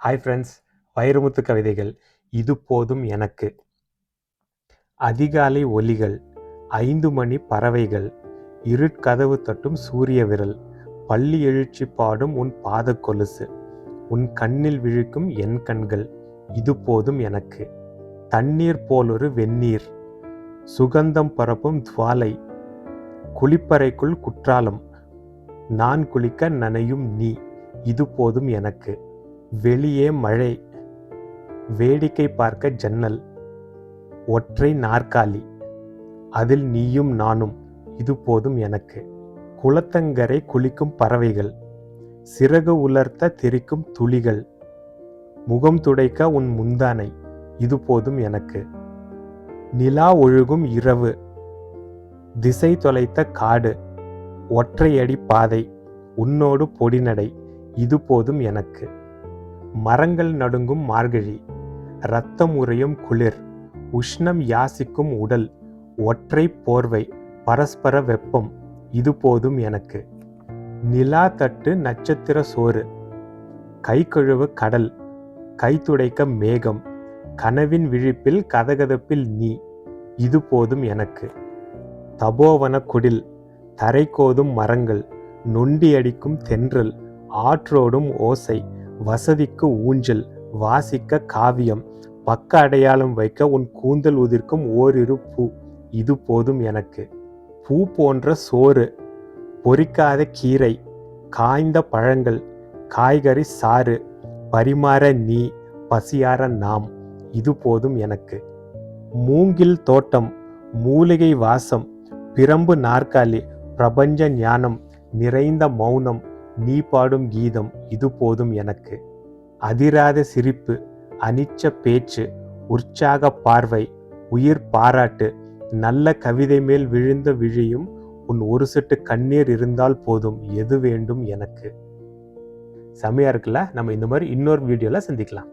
Hi friends, Vairamuthu கவிதைகள். இது போதும் எனக்கு. அதிகாலை ஒலிகள், 5 மணி பறவைகள், இருட்கதவு தட்டும் சூரிய விரல், பள்ளி எழுச்சி பாடும் உன் பாத கொலுசு, உன் கண்ணில் விழிக்கும் என் கண்கள். இது போதும் எனக்கு. தண்ணீர் போலொரு வெந்நீர், சுகந்தம் பரப்பும் துவாலை, குளிப்பறைக்குள் குற்றாலம், நான் குளிக்க நனையும் நீ. இது போதும் எனக்கு. வெளியே மழை, வேடிக்கை பார்க்க ஜன்னல், ஒற்றை நாற்காலி, அதில் நீயும் நானும். இது போதும் எனக்கு. குளத்தங்கரை குளிக்கும் பறவைகள், சிறகு உலர்த்த தெரிக்கும் துளிகள், முகம் துடைக்க உன் முந்தானை. இது போதும் எனக்கு. நிலா ஒழுகும் இரவு, திசை தொலைத்த காடு, ஒற்றையடி பாதை, உன்னோடு பொடிநடை. இது போதும் எனக்கு. மரங்கள் நடுங்கும் மார்கழி, இரத்தம் உறையும் குளிர், உஷ்ணம் யாசிக்கும் உடல், ஒற்றை போர்வை, பரஸ்பர வெப்பம். இது போதும் எனக்கு. நிலா தட்டு நட்சத்திர சோறு, கை கழுவ கடல், கை துடைக்க மேகம், கனவின் விழிப்பில் கதகதப்பில் நீ. இது போதும் எனக்கு. தபோவன குடில், தரை கோதும் மரங்கள், நொண்டி அடிக்கும் தென்றல், ஆற்றோடும் ஓசை, வசதிக்கு ஊஞ்சல், வாசிக்க காவியம், பக்க அடையாளம் வைக்க உன் கூந்தல் உதிர்க்கும் ஓரிரு பூ. இது போதும் எனக்கு. பூ போன்ற சோறு, பொரிக்காத கீரை, காய்ந்த பழங்கள், காய்கறி சாறு, பரிமாற நீ, பசியார நாம். இது போதும் எனக்கு. மூங்கில் தோட்டம், மூலிகை வாசம், பிரம்பு நாற்காலி, பிரபஞ்ச ஞானம், நிறைந்த மௌனம், நீ பாடும் கீதம். இது போதும் எனக்கு. அதிராத சிரிப்பு, அனிச்ச பேச்சு, உற்சாக பார்வை, உயிர் பாராட்டு, நல்ல கவிதை மேல் விழுந்த விழியும், உன் ஒரு சொட்டு கண்ணீர் இருந்தால் போதும். எது வேண்டும் எனக்கு. செமையா இருக்குல்ல? நம்ம இந்த மாதிரி இன்னொரு வீடியோல சந்திக்கலாம்.